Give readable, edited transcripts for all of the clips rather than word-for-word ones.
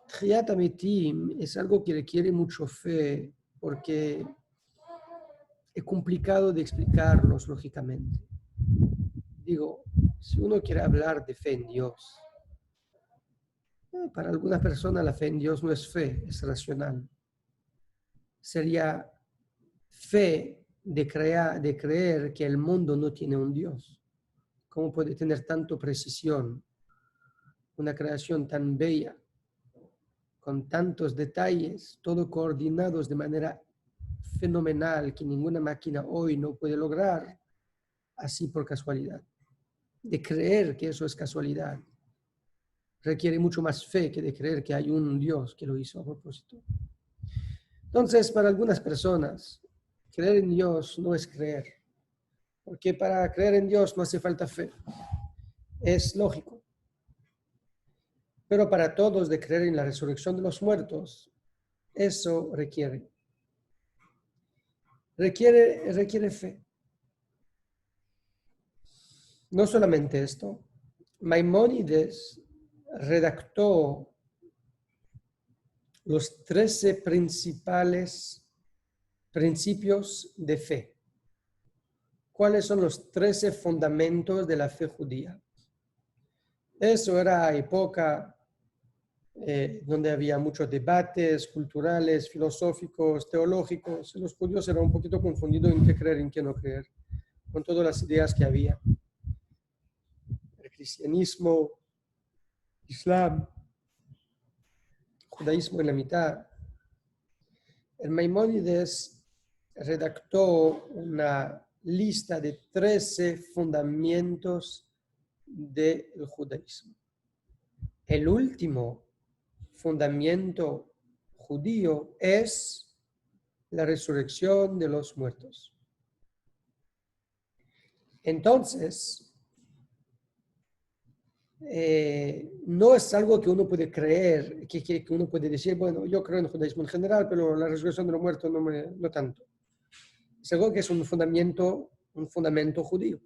Tchiyat HaMetim es algo que requiere mucho fe porque es complicado de explicarlos lógicamente. Digo, si uno quiere hablar de fe en Dios, para algunas personas la fe en Dios no es fe, es racional. Sería fe de creer que el mundo no tiene un Dios. ¿Cómo puede tener tanta precisión una creación tan bella, con tantos detalles, todo coordinados de manera fenomenal que ninguna máquina hoy no puede lograr, así por casualidad? De creer que eso es casualidad requiere mucho más fe que de creer que hay un Dios que lo hizo a propósito. Entonces, para algunas personas, creer en Dios no es creer, porque para creer en Dios no hace falta fe. Es lógico. Pero para todos, de creer en la resurrección de los muertos, eso requiere fe. No solamente esto, Maimónides redactó los 13 principales principios de fe. ¿Cuáles son los 13 fundamentos de la fe judía? Eso era época donde había muchos debates culturales, filosóficos, teológicos. Los judíos eran un poquito confundidos en qué creer y en qué no creer, con todas las ideas que había. El cristianismo, Islam, judaísmo en la mitad. El Maimónides redactó una lista de 13 fundamentos del judaísmo. El último fundamento judío es la resurrección de los muertos. Entonces, no es algo que uno puede creer, que uno puede decir, bueno, yo creo en el judaísmo en general, pero la resurrección de los muertos no tanto. Es algo que es un fundamento judío.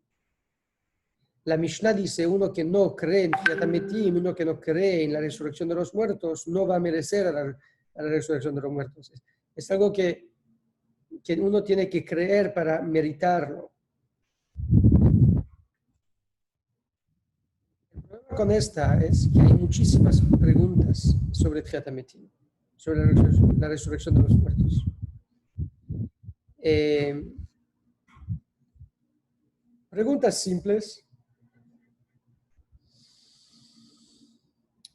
La Mishnah dice, uno que no cree en Tchiyat HaMetim, uno que no cree en la resurrección de los muertos, no va a merecer a la resurrección de los muertos. Es algo que uno tiene que creer para meritarlo. El problema con esta es que hay muchísimas preguntas sobre Tchiyat HaMetim, sobre la resurrección de los muertos. Preguntas simples,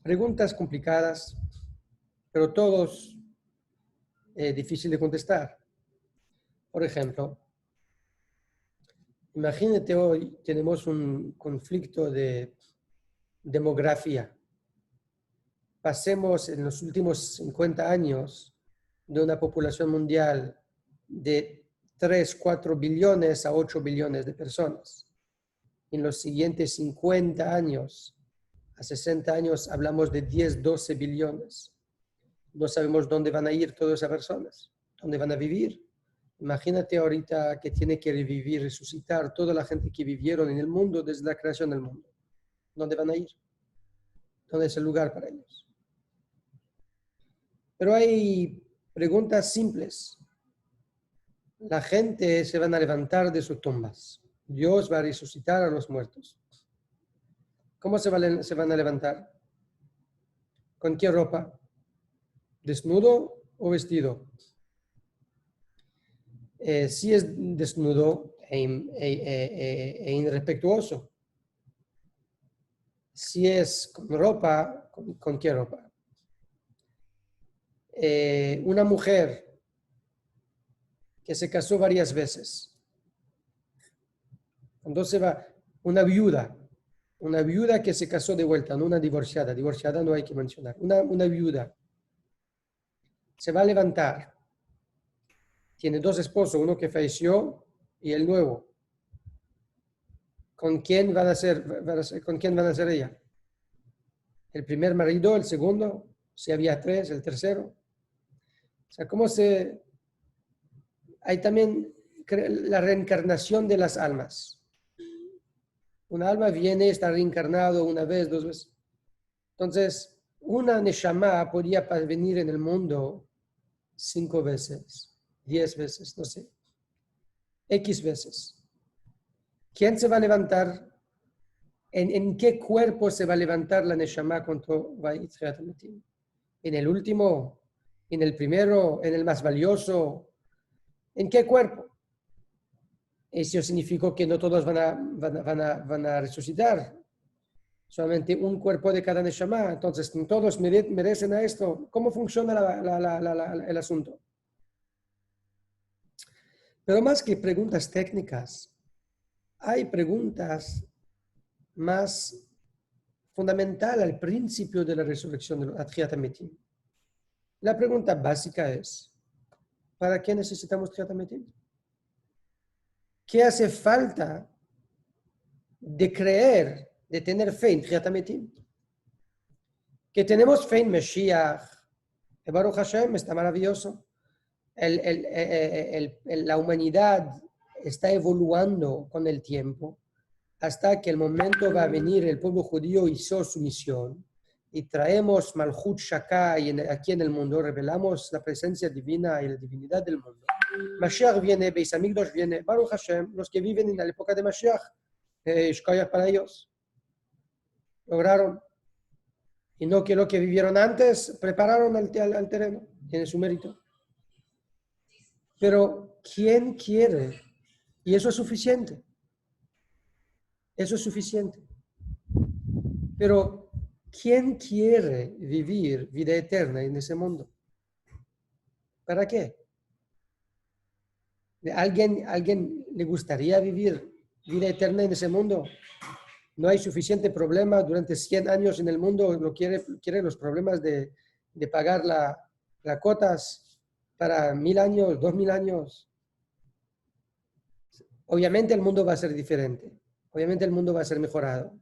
preguntas complicadas, pero todos difíciles de contestar. Por ejemplo, imagínate hoy tenemos un conflicto de demografía. Pasemos en los últimos 50 años de una población mundial de 3, 4 billones a 8 billones de personas. En los siguientes 50 años, a 60 años, hablamos de 10, 12 billones. No sabemos dónde van a ir todas esas personas, dónde van a vivir. Imagínate ahorita que tiene que revivir, resucitar toda la gente que vivieron en el mundo desde la creación del mundo. ¿Dónde van a ir? ¿Dónde es el lugar para ellos? Pero hay preguntas simples. La gente se van a levantar de sus tumbas. Dios va a resucitar a los muertos. ¿Cómo se van a levantar? ¿Con qué ropa? ¿Desnudo o vestido? Si es desnudo e irrespetuoso. Si es con ropa, ¿con qué ropa? Una mujer que se casó varias veces. Entonces va una viuda que se casó de vuelta, no una divorciada. Divorciada no hay que mencionar. Una viuda se va a levantar. Tiene 2 esposos, uno que falleció y el nuevo. ¿Con quién van a ser ella? ¿El primer marido, el segundo? Si había 3, el tercero. O sea, hay también la reencarnación de las almas. Una alma viene, está reencarnado una vez, 2 veces. Entonces, una Neshama podía venir en el mundo 5 veces, 10 veces, no sé, X veces. ¿Quién se va a levantar? ¿En qué cuerpo se va a levantar la Neshama cuando va a Tchiat HaMetim? ¿En el último? ¿En el primero? ¿En el más valioso? ¿En qué cuerpo? Eso significa que no todos van a resucitar. Solamente un cuerpo de cada Neshama. Entonces, todos merecen a esto. ¿Cómo funciona el asunto? Pero más que preguntas técnicas, hay preguntas más fundamentales al principio de la resurrección de la Tchiat HaMetim. La pregunta básica es, ¿para qué necesitamos Tchiat HaMetim? ¿Qué hace falta de creer, de tener fe en Tchiat HaMetim? Que tenemos fe en Mashiach, Baruch Hashem, está maravilloso. La humanidad está evolucionando con el tiempo hasta que el momento va a venir, el pueblo judío hizo su misión y traemos Malchut Shaka y aquí en el mundo revelamos la presencia divina y la divinidad del mundo. Mashiach viene, Beis Hamikdash viene, Baruch Hashem, los que viven en la época de Mashiach, Shkoyach para ellos, lograron. Y no que lo que vivieron antes, prepararon al terreno, tiene su mérito. Pero, ¿quién quiere? Y eso es suficiente. Eso es suficiente. Pero, ¿quién quiere vivir vida eterna en ese mundo? ¿Para qué? ¿Alguien le gustaría vivir vida eterna en ese mundo? No hay suficiente problema durante 100 años en el mundo. No quiere los problemas de pagar las cuotas para 1000 años, 2000 años. Obviamente el mundo va a ser diferente. Obviamente el mundo va a ser mejorado.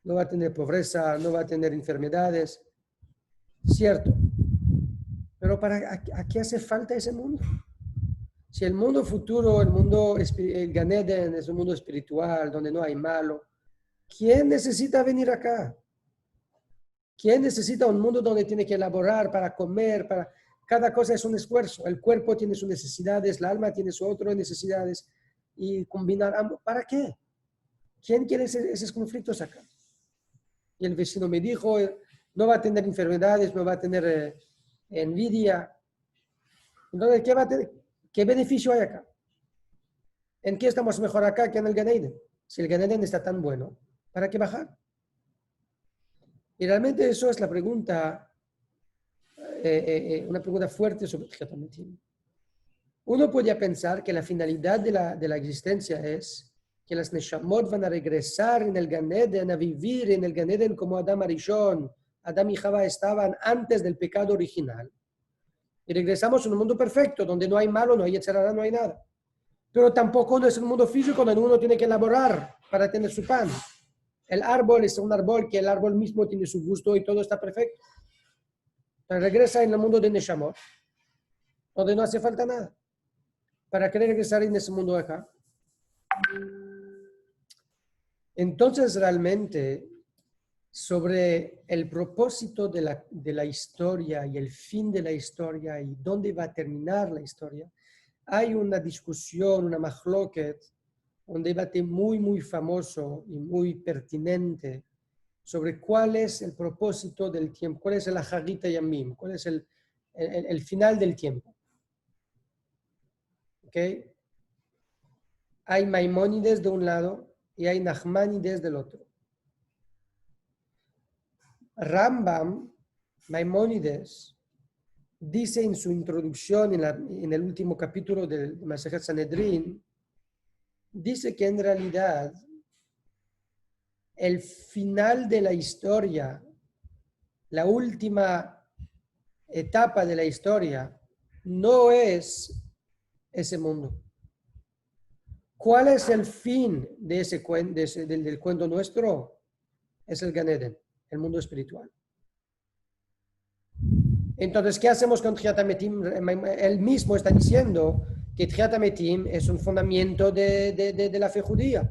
No va a tener pobreza, no va a tener enfermedades. Cierto. Pero ¿a qué hace falta ese mundo? Si el mundo futuro, el Gan Eden es un mundo espiritual, donde no hay malo, ¿quién necesita venir acá? ¿Quién necesita un mundo donde tiene que elaborar para comer? Cada cosa es un esfuerzo. El cuerpo tiene sus necesidades, el alma tiene sus otras necesidades. Y combinar ambos. ¿Para qué? ¿Quién quiere esos conflictos acá? Y el vecino me dijo, no va a tener enfermedades, no va a tener envidia. Entonces, ¿qué beneficio hay acá? ¿En qué estamos mejor acá que en el Gan Eden? Si el Gan Eden está tan bueno, ¿para qué bajar? Y realmente eso es la pregunta, una pregunta fuerte sobre Tchiat HaMetim. Uno podría pensar que la finalidad de la existencia es que las Neshamot van a regresar en el Gan Eden, a vivir en el Gan Eden como Adam Arishon, Adam y Java estaban antes del pecado original. Y regresamos a un mundo perfecto, donde no hay malo, no hay etcétera, no hay nada. Pero tampoco no es un mundo físico donde uno tiene que elaborar para tener su pan. El árbol es un árbol que el árbol mismo tiene su gusto y todo está perfecto. Entonces regresa en el mundo de Neshamot, donde no hace falta nada. ¿Para qué regresar en ese mundo acá? Entonces realmente sobre el propósito de la historia y el fin de la historia y dónde va a terminar la historia, hay una discusión, una machloket, un debate muy, muy famoso y muy pertinente sobre cuál es el propósito del tiempo, cuál es el Hagit Yamim, cuál es el final del tiempo. ¿Okay? Hay Maimónides de un lado y hay Nachmanides del otro. Rambam, Maimónides, dice en su introducción en el último capítulo del Masechet Sanedrin, dice que en realidad el final de la historia, la última etapa de la historia, no es ese mundo. ¿Cuál es el fin de del cuento nuestro? Es el Gan Eden, el mundo espiritual. Entonces, ¿qué hacemos con Tchiat HaMetim? Él mismo está diciendo que Tchiat HaMetim es un fundamento de la fe judía.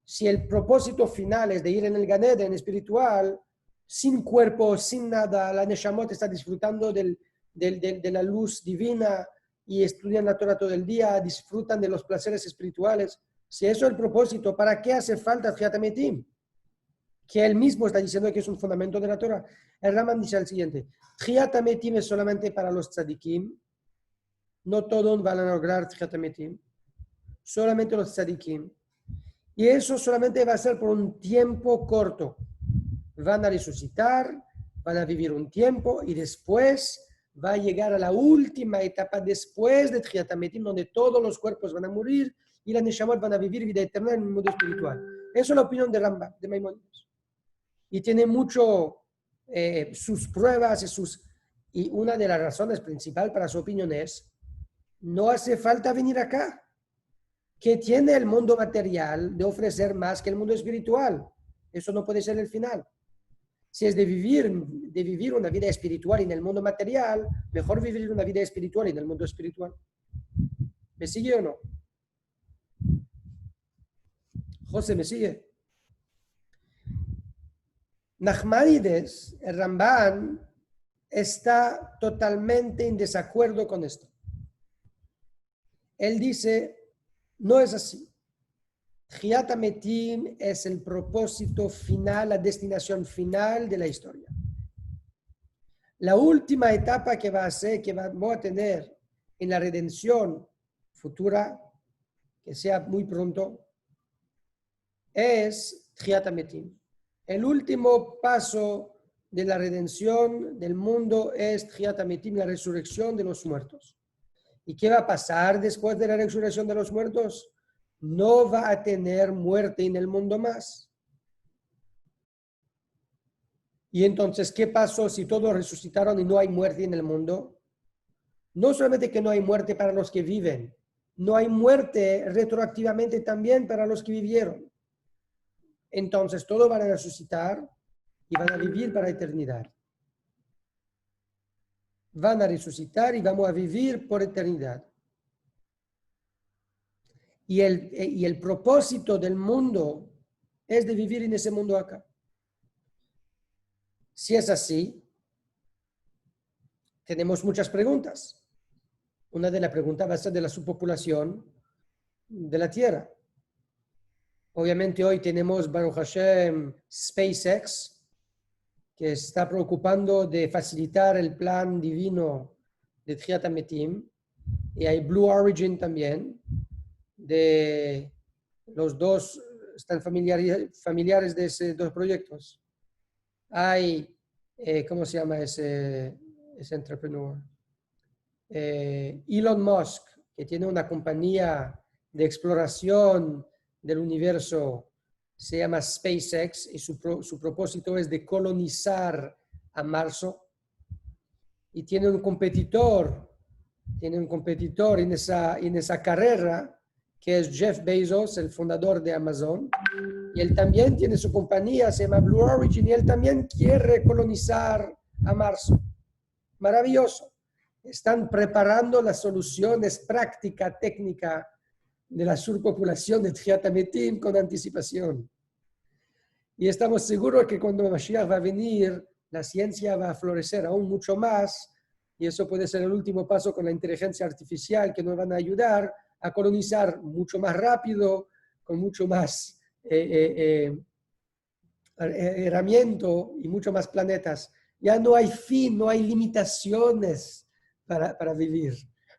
Si el propósito final es de ir en el Gan Eden espiritual, sin cuerpo, sin nada. La Neshamot está disfrutando de la luz divina y estudian la Torah todo el día, disfrutan de los placeres espirituales. Si eso es el propósito, ¿para qué hace falta Tchiyat HaMetim? Que él mismo está diciendo que es un fundamento de la Torah. El Raman dice el siguiente: Tchiyat HaMetim es solamente para los tzadikim. No todos van a lograr Tchiyat HaMetim. Solamente los tzadikim. Y eso solamente va a ser por un tiempo corto. Van a resucitar, van a vivir un tiempo y después va a llegar a la última etapa después de Tchiyat HaMetim, donde todos los cuerpos van a morir y las Neshamot van a vivir vida eterna en el mundo espiritual. Eso es la opinión de Rambam, de Maimónides. Y tiene mucho sus pruebas y una de las razones principales para su opinión es: no hace falta venir acá. ¿Qué tiene el mundo material de ofrecer más que el mundo espiritual? Eso no puede ser el final. Si es de vivir una vida espiritual en el mundo material, mejor vivir una vida espiritual en el mundo espiritual. ¿Me sigue o no? José, ¿me sigue? Nachmanides, el Ramban, está totalmente en desacuerdo con esto. Él dice: no es así. Tchiyat HaMetim es el propósito final, la destinación final de la historia. La última etapa que vamos a tener en la redención futura, que sea muy pronto, es Tchiyat HaMetim. El último paso de la redención del mundo es Tchiyat HaMetim, la resurrección de los muertos. ¿Y qué va a pasar después de la resurrección de los muertos? No va a tener muerte en el mundo más. Y entonces, ¿qué pasó si todos resucitaron y no hay muerte en el mundo? No solamente que no hay muerte para los que viven, no hay muerte retroactivamente también para los que vivieron. Entonces, todos van a resucitar y van a vivir para la eternidad. Van a resucitar y vamos a vivir por eternidad. Y el propósito del mundo es de vivir en ese mundo acá. Si es así, tenemos muchas preguntas. Una de las preguntas va a ser de la subpopulación de la Tierra. Obviamente hoy tenemos, Baruch Hashem, SpaceX, que está preocupando de facilitar el plan divino de Tchiyat HaMetim. Y hay Blue Origin también. De los dos están familiares de esos dos proyectos. Hay, ¿cómo se llama ese entrepreneur? Elon Musk, que tiene una compañía de exploración del universo, se llama SpaceX, y su propósito es de colonizar a Marte. Y tiene un competidor en esa carrera, que es Jeff Bezos, el fundador de Amazon, y él también tiene su compañía, se llama Blue Origin, y él también quiere colonizar a Marte. Maravilloso. Están preparando las soluciones práctica, técnica de la surpopulación de Tchiyat HaMetim con anticipación. Y estamos seguros que cuando Mashiach va a venir, la ciencia va a florecer aún mucho más, y eso puede ser el último paso con la inteligencia artificial, que nos van a ayudar a colonizar mucho más rápido, con mucho más herramienta y mucho más planetas. Ya no hay fin, no hay limitaciones para vivir.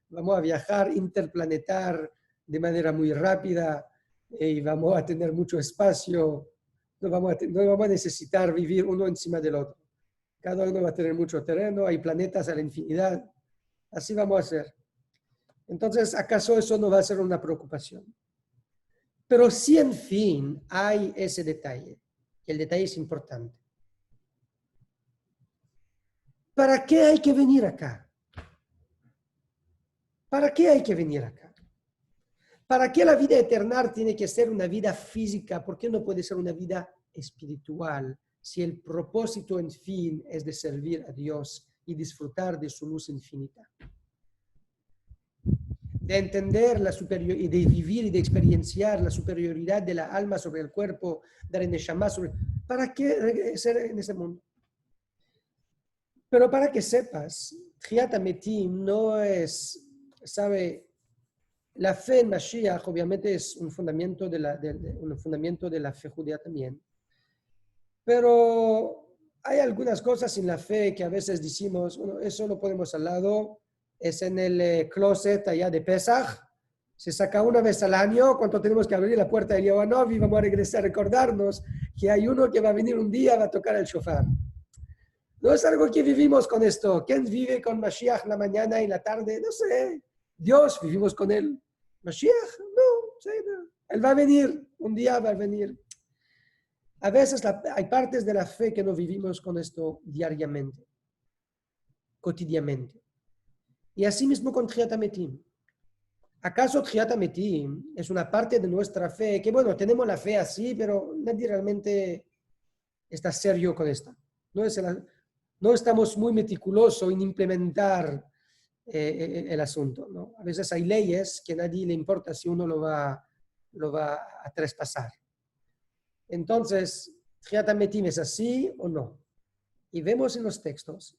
Vamos a viajar interplanetar de manera muy rápida y vamos a tener mucho espacio. No vamos a necesitar vivir uno encima del otro. Cada uno va a tener mucho terreno, hay planetas a la infinidad. Así vamos a hacer. Entonces, ¿acaso eso no va a ser una preocupación? Pero sí, en fin, hay ese detalle. Y el detalle es importante. ¿Para qué hay que venir acá? ¿Para qué hay que venir acá? ¿Para qué la vida eterna tiene que ser una vida física? ¿Por qué no puede ser una vida espiritual? Si el propósito, en fin, es de servir a Dios y disfrutar de su luz infinita. De entender la superioridad y de vivir y de experienciar la superioridad de la alma sobre el cuerpo, de la neshama sobre... ¿Para qué ser en ese mundo? Pero para que sepas, Tchiat HaMetim no es, sabe, la fe en Mashiach obviamente es un fundamento de la fe judía también. Pero hay algunas cosas en la fe que a veces decimos, bueno, eso lo ponemos al lado, es en el closet allá de Pesach, se saca una vez al año, cuando tenemos que abrir la puerta de Yohanov y vamos a regresar a recordarnos que hay uno que va a venir un día, va a tocar el shofar. No es algo que vivimos con esto. ¿Quién vive con Mashiach la mañana y la tarde? No sé. Dios, vivimos con él. Mashiach, no, sí, no. Él va a venir, un día va a venir. A veces hay partes de la fe que no vivimos con esto diariamente, cotidianamente. Y así mismo con Tchiat HaMetim. ¿Acaso Tchiat HaMetim es una parte de nuestra fe que, bueno, tenemos la fe así, pero nadie realmente está serio con esta? No estamos muy meticulosos en implementar el asunto, ¿no? A veces hay leyes que a nadie le importa si uno lo va a traspasar. Entonces, Tchiat HaMetim es así o no. Y vemos en los textos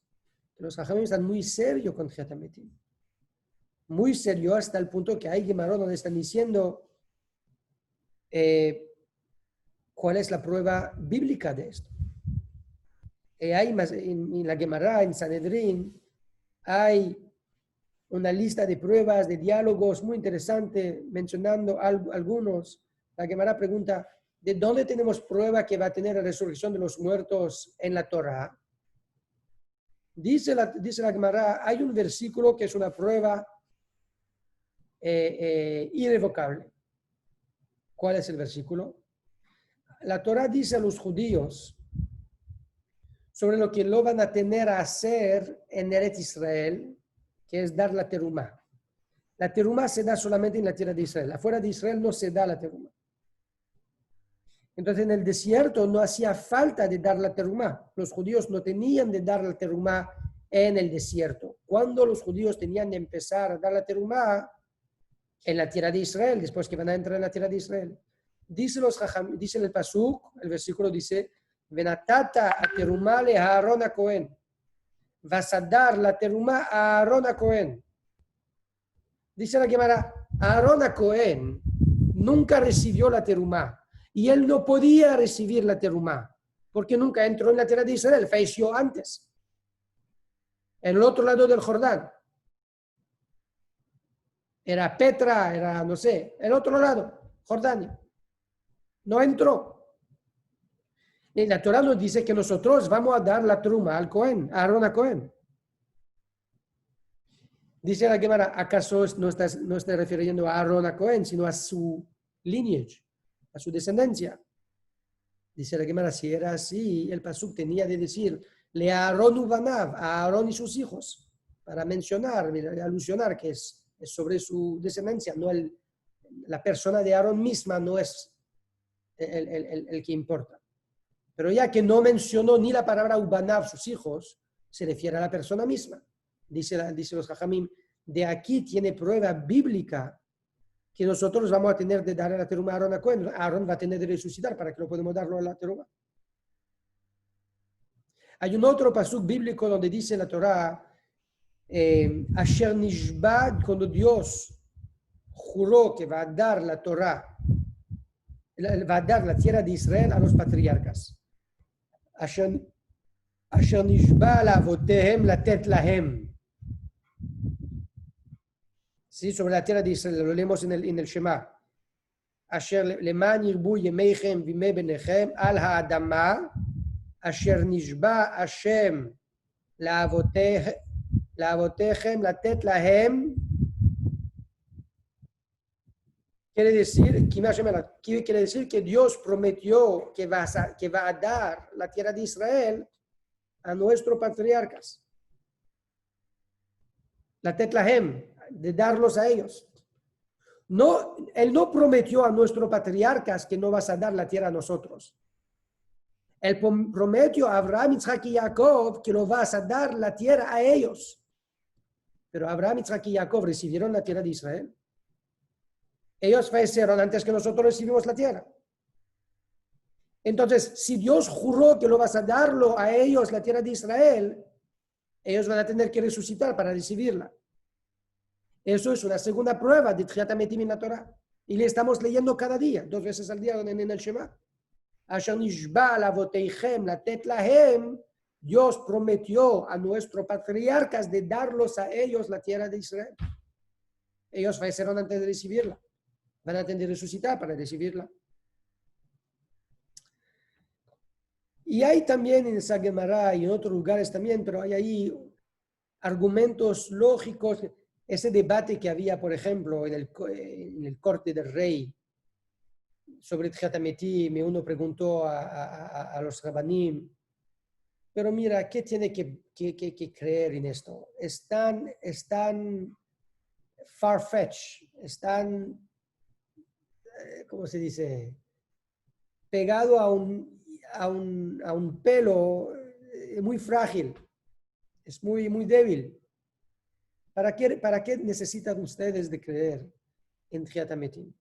que los Jajamim están muy serios con Tchiat HaMetim. Muy serio hasta el punto que hay Gemarot donde están diciendo cuál es la prueba bíblica de esto. Hay más, en la Gemara, en Sanedrín, hay una lista de pruebas, de diálogos muy interesante, mencionando algunos. La Gemara pregunta, ¿de dónde tenemos prueba que va a tener la resurrección de los muertos en la Torá? Dice la Gemara, hay un versículo que es una prueba irrevocable. ¿Cuál es el versículo? La Torá dice a los judíos sobre lo que lo van a tener a hacer en Eretz Israel, que es dar la terumá. La terumá se da solamente en la tierra de Israel. Afuera de Israel no se da la terumá. Entonces en el desierto no hacía falta de dar la terumá. Los judíos no tenían de dar la terumá en el desierto. Cuando los judíos tenían de empezar a dar la terumá en la tierra de Israel, después que van a entrar en la tierra de Israel. Dice en el pasuk, el versículo dice, Venatata a terumá le Aarón a Cohen. Vas a dar la terumá a Aarón a Cohen. Dice la Gemara, Aarón a Cohen nunca recibió la terumá. Y él no podía recibir la terumá, porque nunca entró en la tierra de Israel, falleció antes, en el otro lado del Jordán. Era Petra, era, no sé, el otro lado, Jordania. No entró. Y la Torah nos dice que nosotros vamos a dar la terumá al Cohen, a Aarón a Cohen. Dice la Gemara, ¿acaso no está refiriendo a Aarón a Cohen, sino a su lineage, a su descendencia? Dice la Gemara, si era así, el pasuk tenía de decir, le Aarón ubanav, a Aarón y sus hijos, para mencionar, alusionar que es sobre su descendencia, no la persona de Aarón misma no es el que importa. Pero ya que no mencionó ni la palabra ubanav, sus hijos, se refiere a la persona misma. Dice los Jajamim, de aquí tiene prueba bíblica que nosotros vamos a tener de dar a la terumá a Aarón a Cohen. Aarón va a tener de resucitar para que lo podamos darlo a la terumá. Hay un otro pasuk bíblico donde dice la Torah, Asher Nishba, cuando Dios juró que va a dar la Torah, va a dar la tierra de Israel a los patriarcas. Asher Nishba la avotehem la tet lahem. Sí, sobre la tierra de Israel, lo leemos en el Shema. Asher leman yirbu yemeichem vime benechem al ha'adama, asher nishba Hashem la'avotechem latet lahem. Quiere decir que Dios prometió que va a dar la tierra de Israel a nuestros patriarcas. Latet lahem, de darlos a ellos. No, él no prometió a nuestros patriarcas que no vas a dar la tierra a nosotros. Él prometió a Abraham, Isaac y Jacob que lo vas a dar la tierra a ellos. Pero Abraham, Isaac y Jacob recibieron la tierra de Israel. Ellos fallecieron antes que nosotros recibimos la tierra. Entonces, si Dios juró que lo vas a darlo a ellos, la tierra de Israel, ellos van a tener que resucitar para recibirla. Eso es una segunda prueba de Tchiat HaMetim en la Torah. Y le estamos leyendo cada día, 2 veces al día en el Shema. Asher nishba lavoteichem latet lahem, Dios prometió a nuestros patriarcas de darlos a ellos la tierra de Israel. Ellos fallecieron antes de recibirla. Van a tener que resucitar para recibirla. Y hay también en esa Gemara y en otros lugares también, pero hay ahí argumentos lógicos. Ese debate que había, por ejemplo, en el corte del rey sobre Tchiat HaMetim, uno preguntó a los rabanim, pero mira, ¿qué tiene que creer en esto? Es tan far-fetched, es tan, ¿cómo se dice? Pegado a un pelo muy frágil, es muy débil. ¿Para qué necesitan ustedes de creer en Tchiat HaMetim?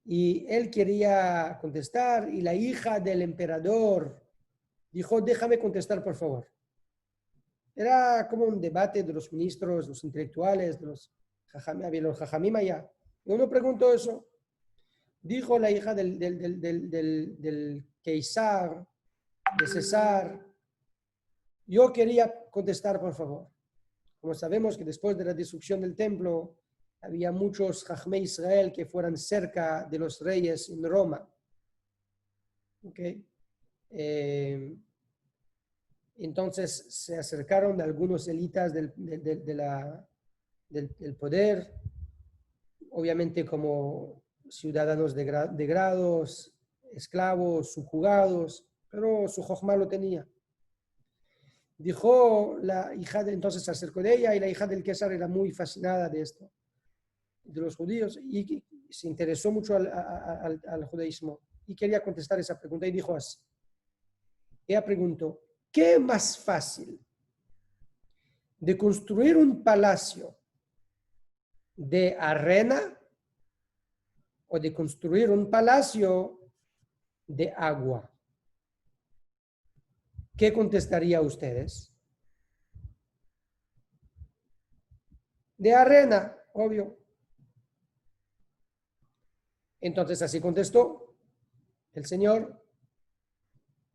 Y él quería contestar y la hija del emperador dijo, déjame contestar, por favor. Era como un debate de los ministros, los intelectuales, de los jajamim allá. Y uno preguntó eso. Dijo la hija del Keisar, de César, yo quería contestar, por favor. Como sabemos que después de la destrucción del templo, había muchos Jajmei Israel que fueran cerca de los reyes en Roma. Okay. Entonces se acercaron algunos élites del poder, obviamente como ciudadanos de grados, esclavos, subjugados, pero su jochma lo tenía. Dijo la hija, entonces se acercó de ella y la hija del César era muy fascinada de esto, de los judíos, y se interesó mucho al judaísmo y quería contestar esa pregunta y dijo así. Ella preguntó, ¿qué es más fácil de construir un palacio de arena o de construir un palacio de agua? ¿Qué contestaría a ustedes? De arena, obvio. Entonces así contestó el Señor.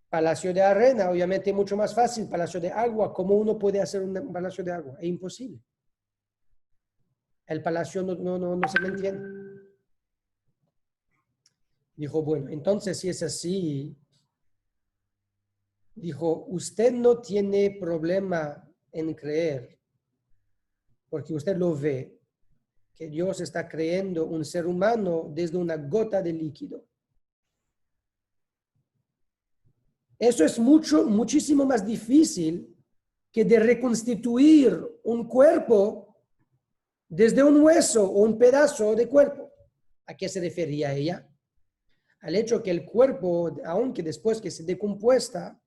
Palacio de arena, obviamente mucho más fácil. Palacio de agua, ¿cómo uno puede hacer un palacio de agua? Es imposible. El palacio no se me entiende. Dijo, bueno, entonces si es así, dijo, usted no tiene problema en creer, porque usted lo ve, que Dios está creando un ser humano desde una gota de líquido. Eso es muchísimo más difícil que de reconstituir un cuerpo desde un hueso o un pedazo de cuerpo. ¿A qué se refería ella? Al hecho que el cuerpo, aunque después que se decompuesta,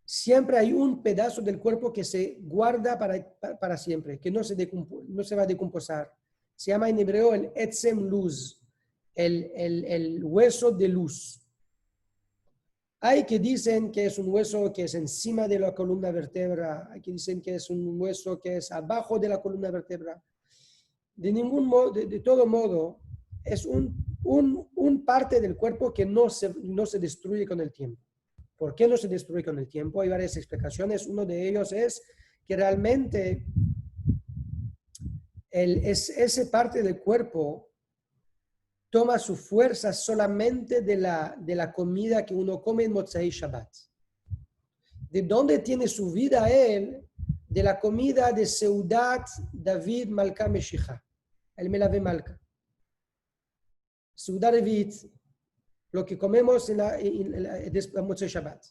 siempre hay un pedazo del cuerpo que se guarda para siempre, que no se va a decomposar. Se llama en hebreo el etzem luz, el hueso de luz. Hay que dicen que es un hueso que es encima de la columna vertebral, hay que dicen que es un hueso que es abajo de la columna vertebral. De ningún modo, de todo modo, es un parte del cuerpo que no se destruye con el tiempo. ¿Por qué no se destruye con el tiempo? Hay varias explicaciones. Uno de ellos es que realmente ese parte del cuerpo toma su fuerza solamente de la comida que uno come en Motzei Shabbat. ¿De dónde tiene su vida él? De la comida de Seudat David Malka Meshicha, el Melave Malka. Seudat David, lo que comemos en Motzei Shabbat.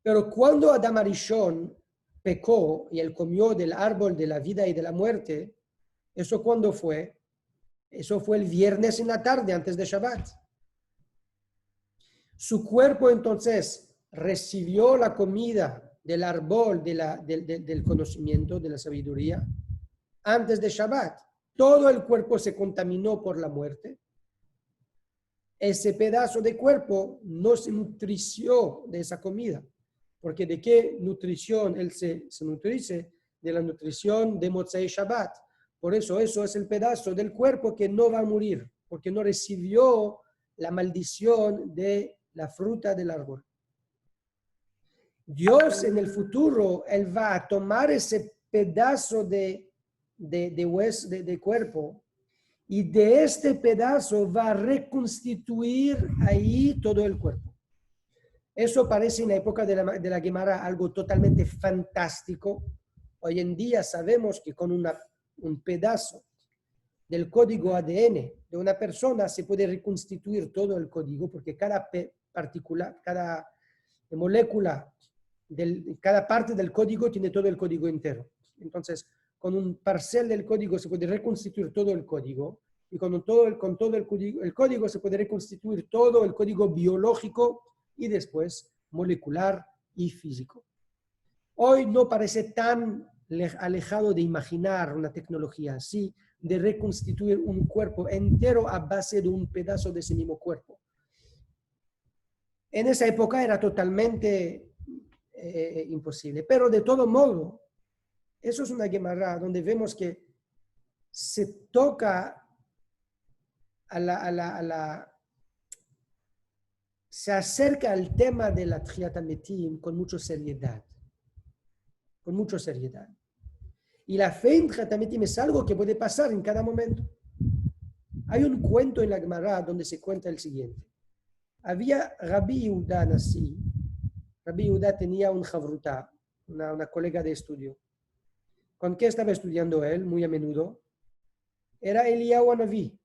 Pero cuando Adam Arishon pecó y él comió del árbol de la vida y de la muerte, ¿eso cuándo fue? Eso fue el viernes en la tarde, antes de Shabbat. Su cuerpo entonces recibió la comida del árbol del conocimiento, de la sabiduría, antes de Shabbat. Todo el cuerpo se contaminó por la muerte. Ese pedazo de cuerpo no se nutrició de esa comida. Porque ¿de qué nutrición él se nutrice? De la nutrición de Motzei Shabbat. Por eso es el pedazo del cuerpo que no va a morir, porque no recibió la maldición de la fruta del árbol. Dios en el futuro, Él va a tomar ese pedazo de hueso, de cuerpo, y de este pedazo va a reconstituir ahí todo el cuerpo. Eso parece en la época de la Gemara algo totalmente fantástico. Hoy en día sabemos que con un pedazo del código ADN de una persona se puede reconstituir todo el código, porque cada partícula, cada molécula, cada parte del código tiene todo el código entero. Entonces, con un parcel del código se puede reconstituir todo el código, y con todo el código se puede reconstituir todo el código biológico y después molecular y físico. Hoy no parece tan alejado de imaginar una tecnología así, de reconstituir un cuerpo entero a base de un pedazo de ese mismo cuerpo. En esa época era totalmente imposible, pero de todo modo, eso es una Gemara donde vemos que se toca se acerca al tema de la Tchiyat HaMetim con mucha seriedad. Con mucha seriedad. Y la fe en Tchiyat HaMetim es algo que puede pasar en cada momento. Hay un cuento en la Gemara donde se cuenta el siguiente. Había Rabbi Yehuda Nasi. Rabbi Yehuda tenía un Chavruta, una colega de estudio. ¿Con qué estaba estudiando él muy a menudo? Era Eliyahu Hanaví,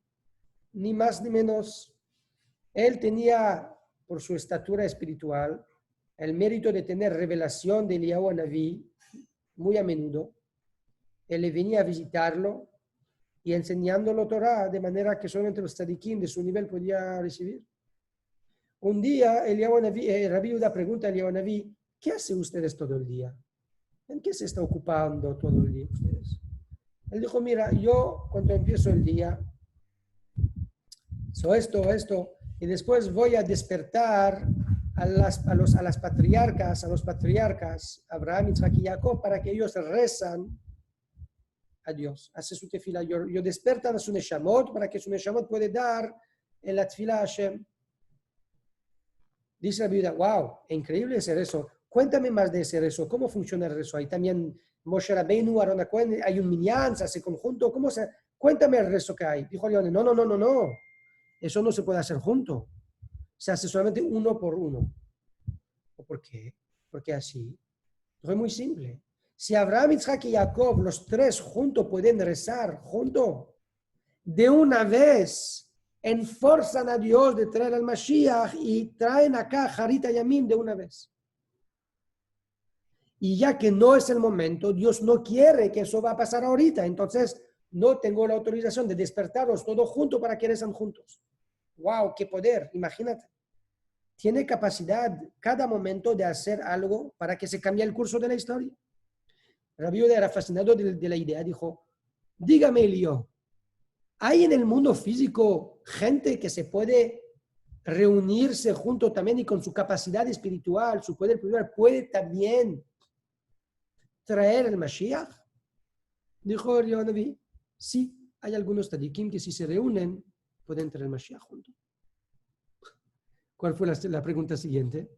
ni más ni menos. Él tenía, por su estatura espiritual, el mérito de tener revelación de Eliyahu Hanaví muy a menudo. Él le venía a visitarlo y enseñándolo Torah de manera que solamente los tzadikim de su nivel podía recibir. Un día, Rabbi Yehuda pregunta a Eliyahu Hanaví, ¿qué hacen ustedes todo el día? ¿En qué se está ocupando todo el día ustedes? Él dijo, mira, yo cuando empiezo el día, esto, y después voy a despertar a los patriarcas, Abraham, Isaac y Jacob, para que ellos rezan a Dios. Hace su tefila. Yo despertan a su neshamot para que su neshamot puede dar en la tefila a Hashem. Dice la Biblia, wow, increíble ese rezo. Cuéntame más de ese rezo. ¿Cómo funciona el rezo? Ahí también Moshe Rabbeinu, Aaron Cohen, hay un minyan, se hace conjunto. Cuéntame el rezo que hay. Dijo León, no. Eso no se puede hacer junto. Se hace solamente uno por uno. ¿Por qué? Porque así. Es muy simple. Si Abraham, Isaac y Jacob, los tres juntos pueden rezar, juntos, de una vez, enforzan a Dios de traer al Mashiach y traen acá Harita Yamim de una vez. Y ya que no es el momento, Dios no quiere que eso va a pasar ahorita. Entonces, no tengo la autorización de despertarlos todos juntos para que rezan juntos. ¡Wow! ¡Qué poder! Imagínate. Tiene capacidad cada momento de hacer algo para que se cambie el curso de la historia. Rabbi Yehuda era fascinado de la idea. Dijo, dígame, Elio, ¿hay en el mundo físico gente que se puede reunirse junto también y con su capacidad espiritual, su poder espiritual, puede también traer el Mashiach? Dijo Eliyahu Hanaví, sí, hay algunos tzadikim que si se reúnen pueden traer el Mashiach juntos. ¿Cuál fue la pregunta siguiente?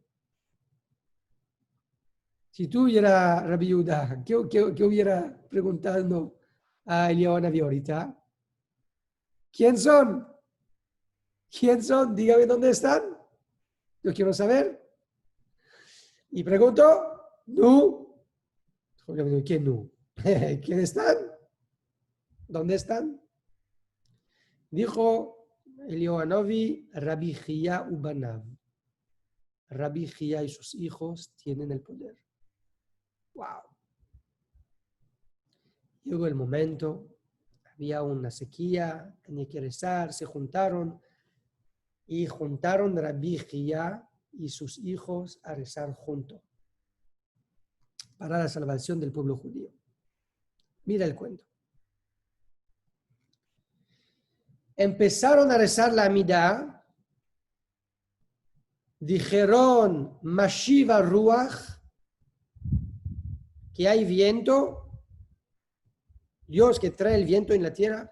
Si tú hubieras Rabbi Yehuda, ¿qué hubiera preguntado a Eliyahu Hanaví ahorita? ¿Quién son? ¿Quién son? Dígame dónde están. Yo quiero saber. Y pregunto, ¿no? ¿Quién no? ¿Quién están? ¿Dónde están? Dijo Eliyahu Hanaví, Rabbi Chía ubanav. Rabbi Chía y sus hijos tienen el poder. ¡Wow! Llegó el momento, había una sequía, tenía que rezar, se juntaron Rabbi Chía y sus hijos a rezar juntos para la salvación del pueblo judío. Mira el cuento. Empezaron a rezar la Amidá, dijeron Mashiva Ruach, que hay viento, Dios que trae el viento en la tierra,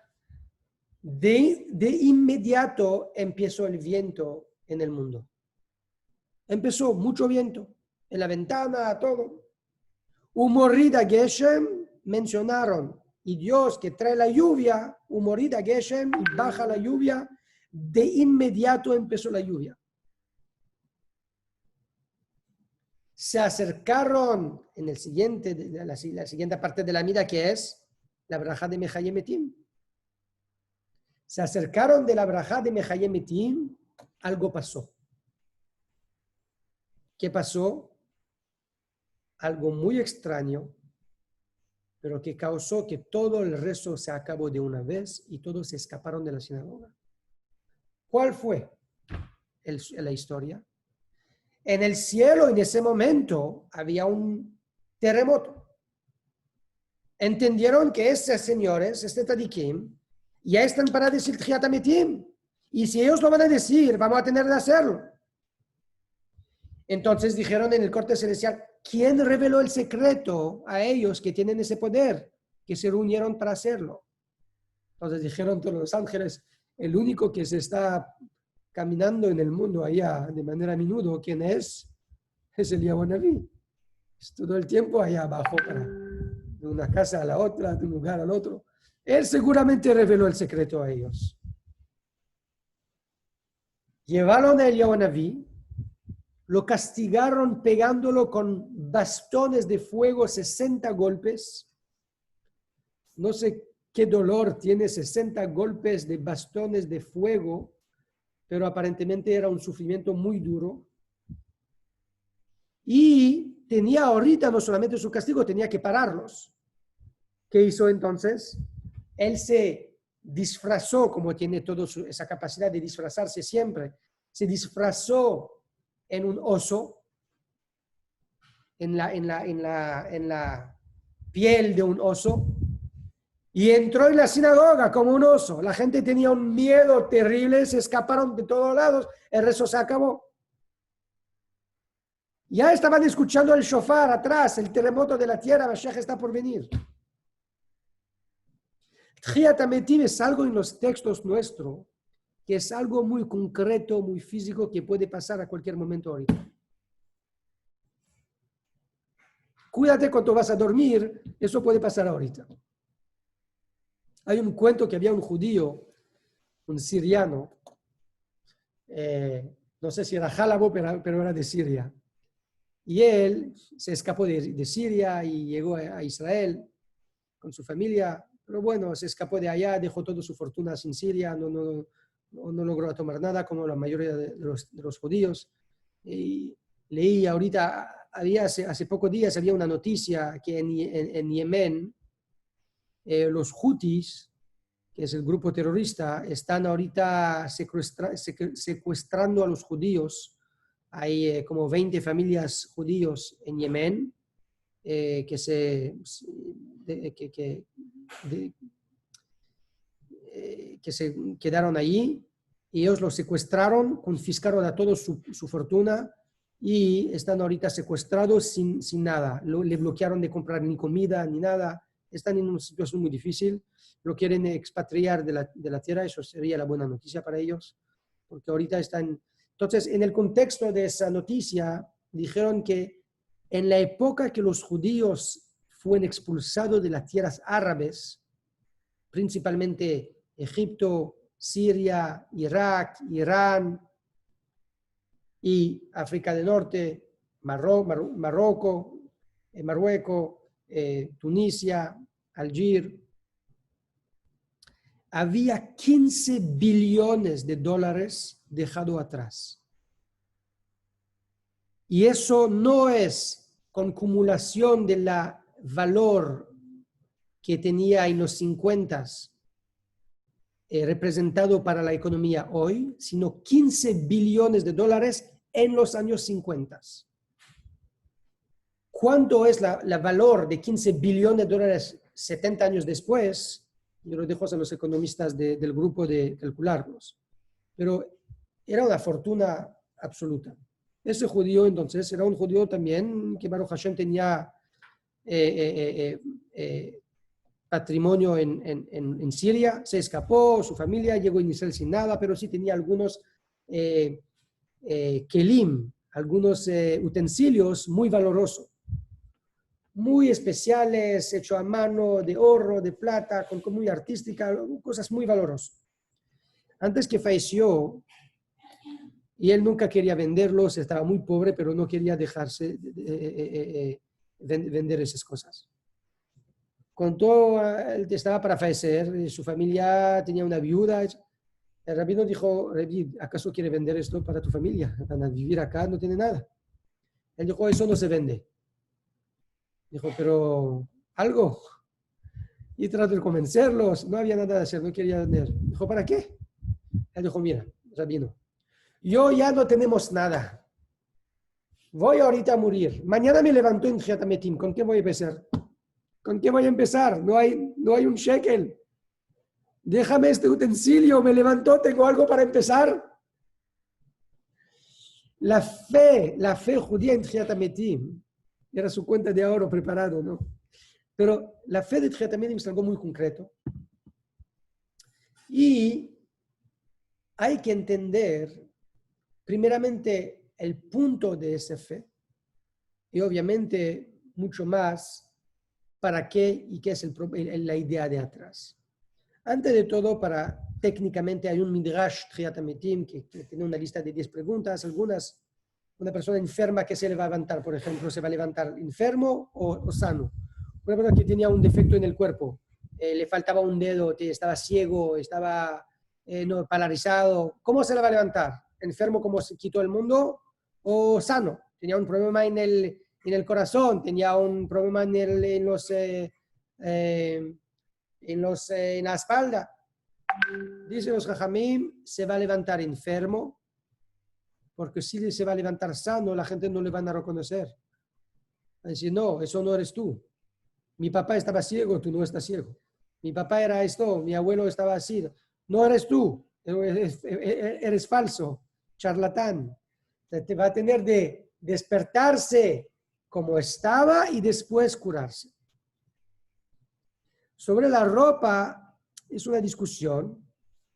de inmediato empezó el viento en el mundo. Empezó mucho viento, en la ventana, todo. Umorida Geshem mencionaron, y Dios que trae la lluvia, Umorida Geshem, y baja la lluvia, de inmediato empezó la lluvia. Se acercaron en el siguiente, la siguiente parte de la mida, que es la braja de Mechayemetim. Se acercaron de la braja de Mechayemetim, algo pasó. ¿Qué pasó? Algo muy extraño, pero que causó que todo el rezo se acabó de una vez y todos se escaparon de la sinagoga. ¿Cuál fue la historia? En el cielo, en ese momento, había un terremoto. Entendieron que estos señores, este Tadikim, ya están para decir Tchiyat HaMetim. Y si ellos lo van a decir, vamos a tener de hacerlo. Entonces dijeron en el corte celestial, ¿quién reveló el secreto a ellos que tienen ese poder? Que se reunieron para hacerlo. Entonces dijeron todos los ángeles, el único que se está caminando en el mundo allá de manera a menudo, ¿quién es? Es Eliyahu Naví. Es todo el tiempo allá abajo, de una casa a la otra, de un lugar al otro. Él seguramente reveló el secreto a ellos. Llevaron a Eliyahu Naví, lo castigaron pegándolo con bastones de fuego, 60 golpes. No sé qué dolor tiene 60 golpes de bastones de fuego, pero aparentemente era un sufrimiento muy duro. Y tenía ahorita no solamente su castigo, tenía que pararlos. ¿Qué hizo entonces? Él se disfrazó, como tiene toda esa capacidad de disfrazarse siempre, se disfrazó en un oso, en la piel de un oso, y entró en la sinagoga como un oso. La gente tenía un miedo terrible, se escaparon de todos lados, el rezo se acabó. Ya estaban escuchando el shofar atrás, el terremoto de la tierra, Mashiach está por venir. Tchiyat HaMetim es algo en los textos nuestros, que es algo muy concreto, muy físico, que puede pasar a cualquier momento ahorita. Cuídate cuando vas a dormir, eso puede pasar ahorita. Hay un cuento que había un judío, un siriano, no sé si era Jálabo, pero era de Siria. Y él se escapó de Siria y llegó a Israel con su familia, pero bueno, se escapó de allá, dejó toda su fortuna en Siria, no logró tomar nada como la mayoría de los judíos. Y leí ahorita, hace pocos días había una noticia que en Yemen, los Houthis, que es el grupo terrorista, están ahorita secuestrando a los judíos. Hay como 20 familias judíos en Yemen que se quedaron allí. Y ellos los secuestraron, confiscaron a todos su fortuna y están ahorita secuestrados sin nada. Le bloquearon de comprar ni comida ni nada. Están en una situación muy difícil. Lo quieren expatriar de la tierra. Eso sería la buena noticia para ellos, porque ahorita están. Entonces, en el contexto de esa noticia, dijeron que en la época que los judíos fueron expulsados de las tierras árabes, principalmente Egipto, Siria, Irak, Irán y África del Norte, Marruecos, Tunisia, Alger, había 15 billones de dólares dejado atrás. Y eso no es con acumulación de la valor que tenía en los 50 representado para la economía hoy, sino 15 billones de dólares en los años 50. ¿Cuánto es la valor de 15 billones de dólares 70 años después? Yo lo dejo a los economistas del grupo de calcularlos. Pero era una fortuna absoluta. Ese judío entonces era un judío también que Baruch Hashem tenía patrimonio en Siria, se escapó, su familia llegó a Israel sin nada, pero sí tenía algunos kelim, algunos utensilios muy valorosos, muy especiales, hechos a mano, de oro, de plata, con muy artística, cosas muy valiosas. Antes que falleció, y él nunca quería venderlos, estaba muy pobre, pero no quería dejarse vender esas cosas. Cuando él estaba para fallecer, su familia tenía una viuda. El rabino dijo: Rabbi, ¿acaso quiere vender esto para tu familia? Van a vivir acá, no tiene nada. Él dijo: eso no se vende. Dijo: pero algo. Y trató de convencerlos, no había nada de hacer, no quería vender. Dijo: ¿para qué? Él dijo: mira, rabino, yo ya no tenemos nada. Voy ahorita a morir. Mañana me levanto en Giatametim. ¿Con qué voy a empezar? ¿Con qué voy a empezar? No hay un shekel. Déjame este utensilio, me levantó, tengo algo para empezar. La fe judía en Giatametim era su cuenta de oro preparado, ¿no? Pero la fe de Giatametim es algo muy concreto. Y hay que entender, primeramente, el punto de esa fe y obviamente mucho más para qué y qué es la idea de atrás. Antes de todo, técnicamente hay un Midrash Giatametim que tiene una lista de 10 preguntas. Una persona enferma que se le va a levantar, por ejemplo, se va a levantar enfermo o sano. Una persona que tenía un defecto en el cuerpo, le faltaba un dedo, estaba ciego, estaba paralizado. ¿Cómo se le va a levantar? ¿Enfermo como se quitó el mundo o sano? Tenía un problema en el corazón, tenía un problema en la espalda. Dicen los Jajamim, se va a levantar enfermo, porque si se va a levantar sano, la gente no le van a reconocer. Va a decir: no, eso no eres tú. Mi papá estaba ciego, tú no estás ciego. Mi papá era esto, mi abuelo estaba así. No eres tú, eres falso, charlatán. Te va a tener de despertarse como estaba y después curarse. Sobre la ropa es una discusión,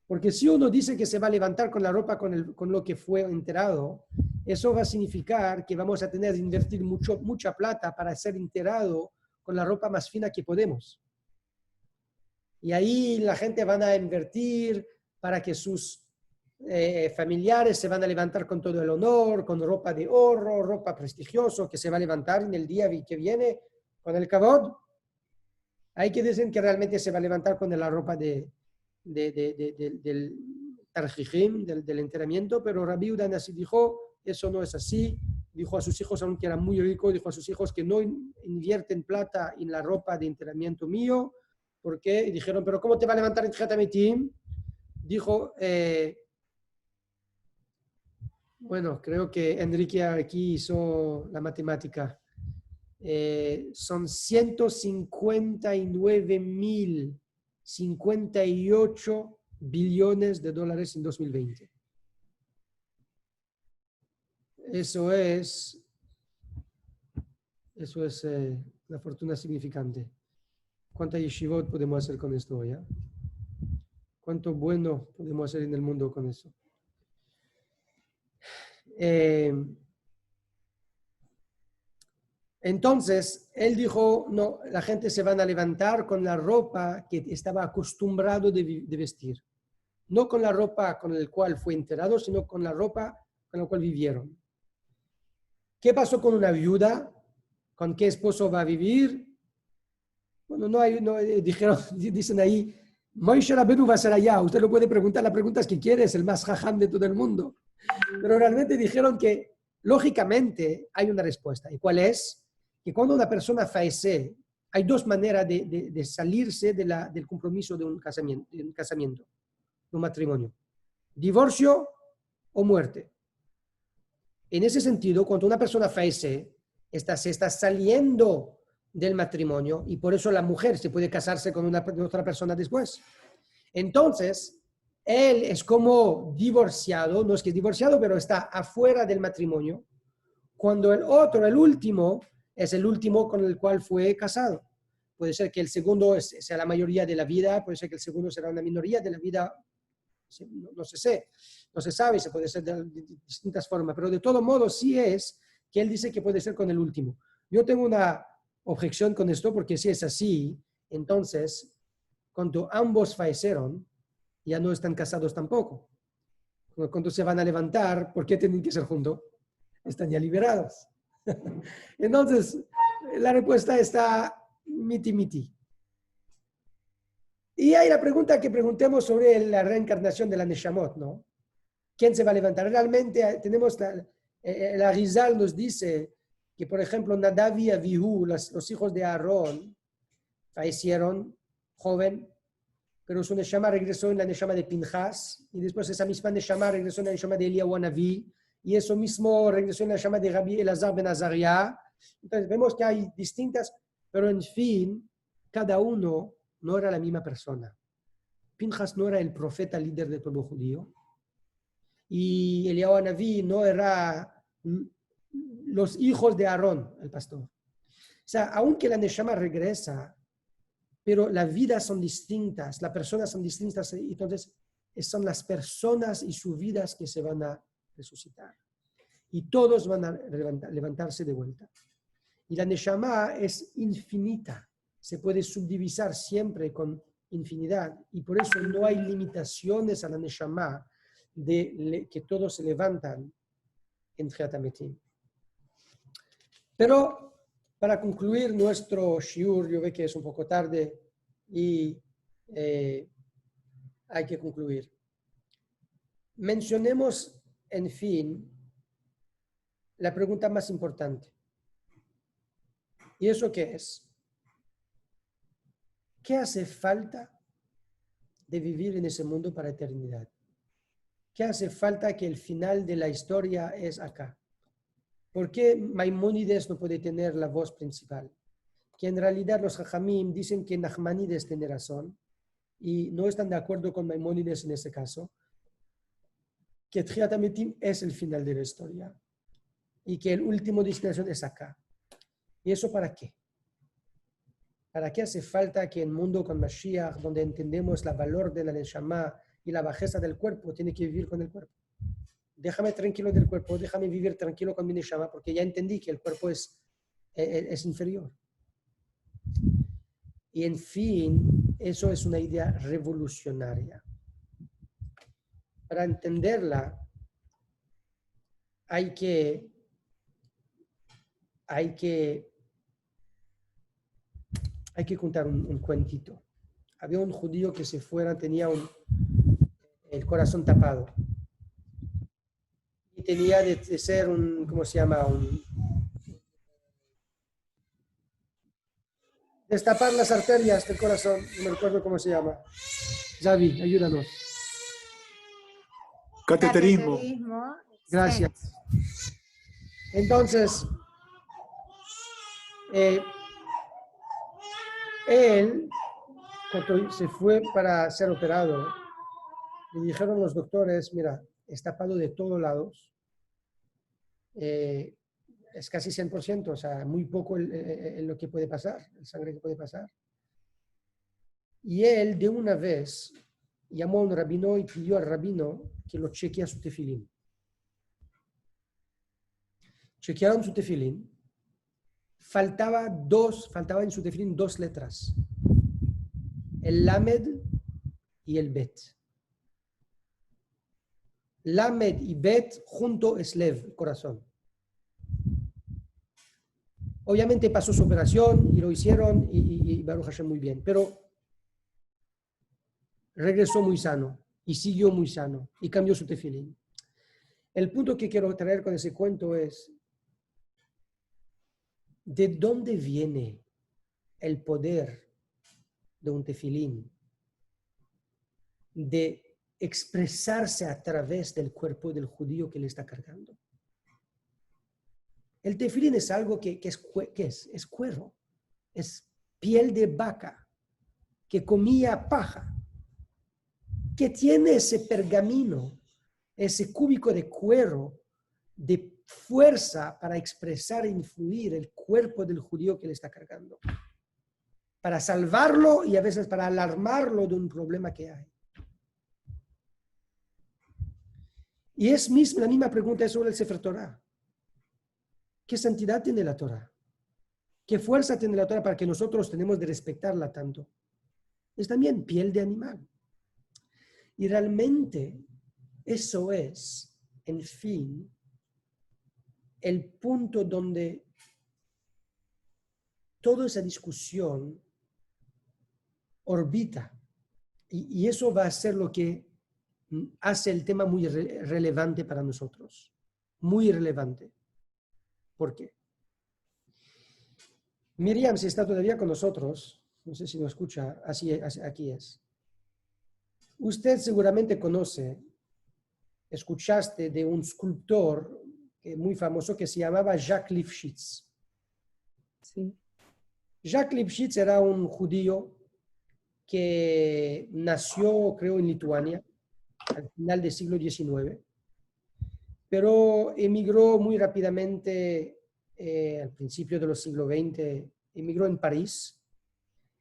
porque si uno dice que se va a levantar con la ropa con lo que fue enterrado, eso va a significar que vamos a tener que invertir mucha plata para ser enterrado con la ropa más fina que podemos. Y ahí la gente van a invertir para que sus familiares se van a levantar con todo el honor, con ropa de oro, ropa prestigiosa, que se va a levantar en el día que viene con el kavod. Hay que decir que realmente se va a levantar con la ropa del tarjijim, del enterramiento, pero Rabbi Yehuda Nasi dijo: eso no es así. Dijo a sus hijos, aunque era muy rico, dijo a sus hijos que no invierten plata en la ropa de enterramiento mío, porque dijeron: pero ¿cómo te va a levantar en Giatametim? Dijo, bueno, creo que Enrique aquí hizo la matemática. Son 159.058 billones de dólares en 2020. Eso es una fortuna significante. ¿Cuánta yeshivot podemos hacer con esto ya? ¿Cuánto bueno podemos hacer en el mundo con eso? Entonces, él dijo: no, la gente se van a levantar con la ropa que estaba acostumbrado de vestir. No con la ropa con la cual fue enterrado, sino con la ropa con la cual vivieron. ¿Qué pasó con una viuda? ¿Con qué esposo va a vivir? Bueno, dicen ahí, Moishe Rabbeinu va a ser allá. Usted lo puede preguntar las preguntas que quiere, es el más jajam de todo el mundo. Pero realmente dijeron que, lógicamente, hay una respuesta. ¿Y cuál es? Que cuando una persona fallece, hay dos maneras de salirse del compromiso de un casamiento, de un matrimonio: divorcio o muerte. En ese sentido, cuando una persona fallece, se está saliendo del matrimonio, y por eso la mujer se puede casarse con otra persona después. Entonces, él es como divorciado, no es que es divorciado, pero está afuera del matrimonio, cuando el último, es el último con el cual fue casado. Puede ser que el segundo sea la mayoría de la vida, puede ser que el segundo será una minoría de la vida, no se sabe, se puede ser de distintas formas, pero de todo modo sí es que él dice que puede ser con el último. Yo tengo una objeción con esto porque si es así, entonces, cuando ambos fallecieron, ya no están casados tampoco. Cuando se van a levantar, ¿por qué tienen que ser juntos? Están ya liberados. Entonces, la respuesta está miti-miti. Y hay la pregunta que preguntemos sobre la reencarnación de la Neshamot, ¿no? ¿Quién se va a levantar? Realmente tenemos, el Arizal nos dice que, por ejemplo, Nadav y Avihu, los hijos de Aarón, fallecieron joven, pero su Neshama regresó en la Neshama de Pinchas, y después esa misma Neshama regresó en la Neshama de Eliyahu Hanaví, y eso mismo regresó en la Neshama de Rabbi Elazar ben Azariah. Entonces vemos que hay distintas, pero en fin, cada uno no era la misma persona. Pinchas no era el profeta líder del pueblo judío, y Eliyahu Hanaví no era los hijos de Aarón, el pastor. O sea, aunque la Neshama regresa, pero las vidas son distintas, las personas son distintas, entonces son las personas y sus vidas que se van a resucitar. Y todos van a levantarse de vuelta. Y la Neshama es infinita, se puede subdivisar siempre con infinidad, y por eso no hay limitaciones a la Neshama de que todos se levantan en Tchiat HaMetim. Pero para concluir nuestro shiur, yo veo que es un poco tarde y hay que concluir. Mencionemos, en fin, la pregunta más importante. ¿Y eso qué es? ¿Qué hace falta de vivir en ese mundo para eternidad? ¿Qué hace falta que el final de la historia es acá? ¿Por qué Maimónides no puede tener la voz principal? Que en realidad los Jajamim dicen que Nachmanides tiene razón y no están de acuerdo con Maimónides en ese caso, que Tchiat HaMetim es el final de la historia y que el último destinación es acá. ¿Y eso para qué? ¿Para qué hace falta que en el mundo con Mashiach, donde entendemos el valor de la Neshama y la bajeza del cuerpo, tiene que vivir con el cuerpo? Déjame tranquilo del cuerpo, déjame vivir tranquilo con mi Neshama, porque ya entendí que el cuerpo es inferior. Y en fin, eso es una idea revolucionaria. Para entenderla, hay que contar un cuentito. Había un judío que se fuera, tenía el corazón tapado. Y tenía de ser ¿cómo se llama? Destapar las arterias del corazón. No me recuerdo cómo se llama. Xavi, ayúdanos. Cateterismo. Gracias. Entonces, él, cuando se fue para ser operado, le dijeron los doctores, mira, está tapado de todos lados. Es casi 100%, o sea, muy poco lo que puede pasar, el sangre que puede pasar. Y él de una vez llamó a un rabino y pidió al rabino que lo chequea su tefilín. Chequearon su tefilín. Faltaba en su tefilín 2 letras. El Lamed y el Bet. Lamed y Bet junto es Lev, corazón. Obviamente pasó su operación y lo hicieron y Baruch Hashem muy bien, pero regresó muy sano y siguió muy sano y cambió su tefilín. El punto que quiero traer con ese cuento es, ¿de dónde viene el poder de un tefilín de expresarse a través del cuerpo del judío que le está cargando? El tefilín es algo que es cuero, es piel de vaca que comía paja, que tiene ese pergamino, ese cúbico de cuero de fuerza para expresar e influir el cuerpo del judío que le está cargando. Para salvarlo y a veces para alarmarlo de un problema que hay. Y es la misma pregunta sobre el Sefer Torah. ¿Qué santidad tiene la Torah? ¿Qué fuerza tiene la Torah para que nosotros tenemos de respetarla tanto? Es también piel de animal. Y realmente eso es, en fin, el punto donde toda esa discusión orbita. Y eso va a ser lo que hace el tema muy relevante para nosotros. Muy relevante. ¿Por qué? Miriam, si está todavía con nosotros, no sé si nos escucha, aquí es. Usted seguramente conoce, escuchaste de un escultor muy famoso que se llamaba Jacques Lifshitz. Sí. Jacques Lifshitz era un judío que nació, creo, en Lituania, al final del siglo XIX, pero emigró muy rápidamente al principio del siglo XX, emigró en París.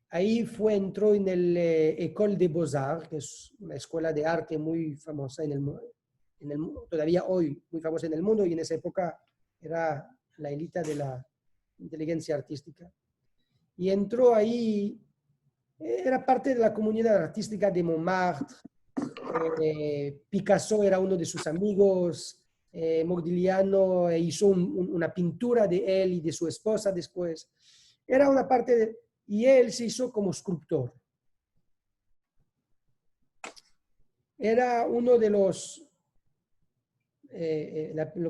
Ahí entró en el École des Beaux-Arts, que es una escuela de arte muy famosa todavía hoy muy famosa en el mundo, y en esa época era la élite de la inteligencia artística. Y entró ahí, era parte de la comunidad artística de Montmartre. Picasso era uno de sus amigos, Modigliano hizo una pintura de él y de su esposa después. Era una parte y él se hizo como escultor. Era uno de los